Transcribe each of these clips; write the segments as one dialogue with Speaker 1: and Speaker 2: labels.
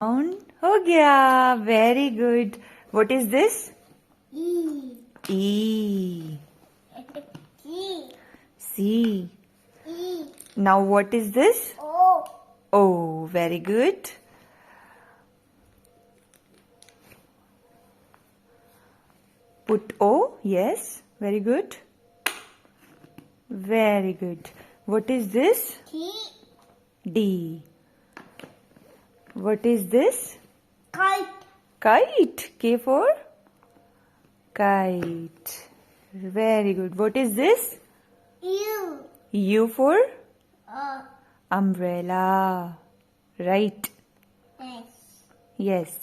Speaker 1: Down हो गया. Very good. What is this?
Speaker 2: E.
Speaker 1: E.
Speaker 2: G.
Speaker 1: C.
Speaker 2: E.
Speaker 1: Now what is this?
Speaker 2: O.
Speaker 1: O. Very good. Put O. Yes. Very good. Very good. What is this?
Speaker 2: T.
Speaker 1: D. What is this?
Speaker 2: Kite.
Speaker 1: Kite. K for kite. Very good. What is this?
Speaker 2: U.
Speaker 1: U for
Speaker 2: O.
Speaker 1: umbrella. Right.
Speaker 2: S.
Speaker 1: Yes.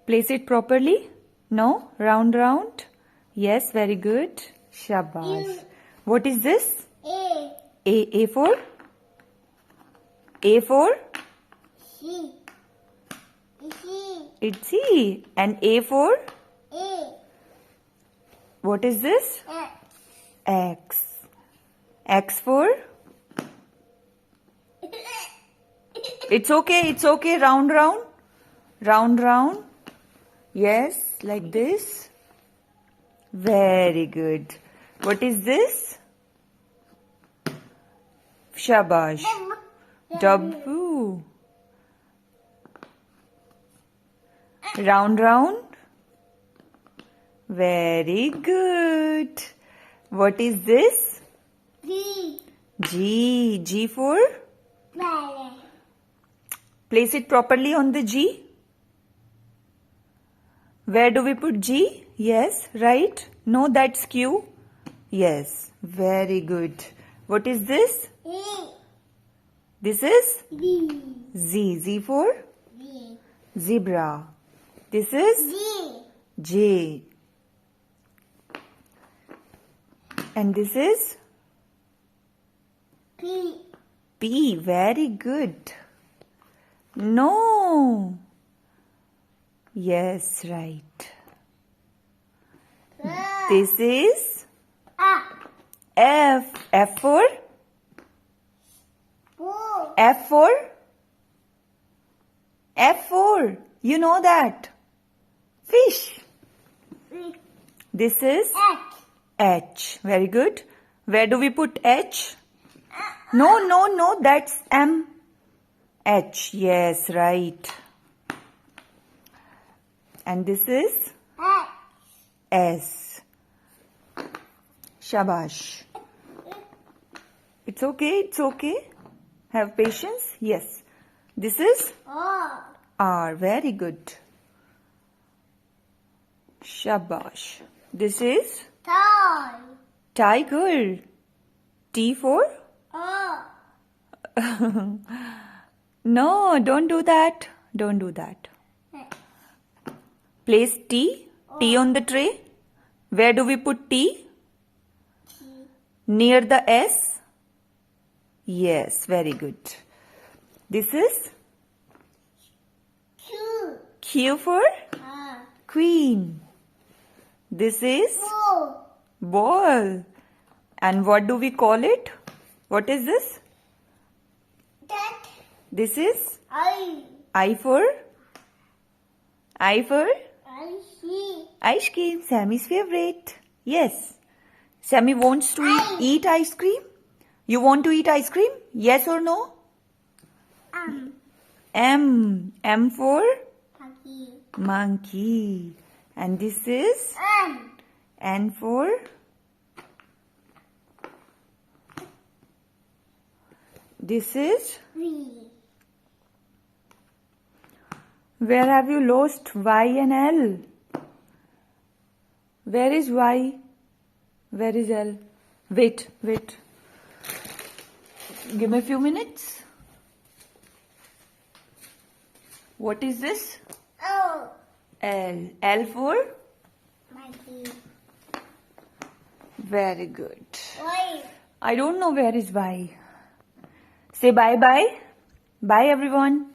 Speaker 1: Place it properly. No. Round, round. Yes. Very good. Shabash.
Speaker 2: U.
Speaker 1: What is this?
Speaker 2: A.
Speaker 1: A for? A for?
Speaker 2: C. C.
Speaker 1: It's C. And A for?
Speaker 2: A.
Speaker 1: What is this?
Speaker 2: X.
Speaker 1: X. X for? It's okay. It's okay. Round, round. Round, round. Yes. Like this. Very good. What is this? Shabash. W. Round, round. Very good. What is this?
Speaker 2: G.
Speaker 1: G. G for?
Speaker 2: Ballet.
Speaker 1: Place it properly on the G. Where do we put G? Yes, right? No, that's Q. Yes, very good. What is this?
Speaker 2: E.
Speaker 1: This is
Speaker 2: D.
Speaker 1: Z. Z for?
Speaker 2: G.
Speaker 1: Zebra. This is
Speaker 2: G.
Speaker 1: J. And this is
Speaker 2: P.
Speaker 1: P. Very good. No. Yes, right. This is
Speaker 2: A.
Speaker 1: F. F for?
Speaker 2: O.
Speaker 1: F for? F for. You know that. Fish. This is
Speaker 2: X.
Speaker 1: H. Very good. Where do we put H? No, no, no. That's M. H. Yes, right. And this is
Speaker 2: X.
Speaker 1: S. Shabash. It's okay. It's okay. Have patience. Yes. This is
Speaker 2: O.
Speaker 1: R. Very good. Shabash. This is
Speaker 2: Toy.
Speaker 1: tiger. T for?
Speaker 2: O.
Speaker 1: No, don't do that. Don't do that. Place T. T on the tray. Where do we put T? Near the S? Yes, very good. This is
Speaker 2: Q.
Speaker 1: Q for queen. This is
Speaker 2: O.
Speaker 1: ball. And what do we call it? What is this?
Speaker 2: That.
Speaker 1: This is
Speaker 2: I.
Speaker 1: I for? I for?
Speaker 2: I see.
Speaker 1: Ice cream. Sammy's favorite. Yes. Sammy wants to eat ice cream. You want to eat ice cream? Yes or no? M. M for?
Speaker 2: Monkey.
Speaker 1: Monkey. And this is
Speaker 2: M.
Speaker 1: N for? This is?
Speaker 2: V.
Speaker 1: Where have you lost Y and L? Where is Y? Where is L? Wait, wait. Give me a few minutes. What is this?
Speaker 2: O.
Speaker 1: L. L for?
Speaker 2: Monkey.
Speaker 1: Very good.
Speaker 2: Y.
Speaker 1: I don't know where is Y. Say bye-bye. Bye everyone.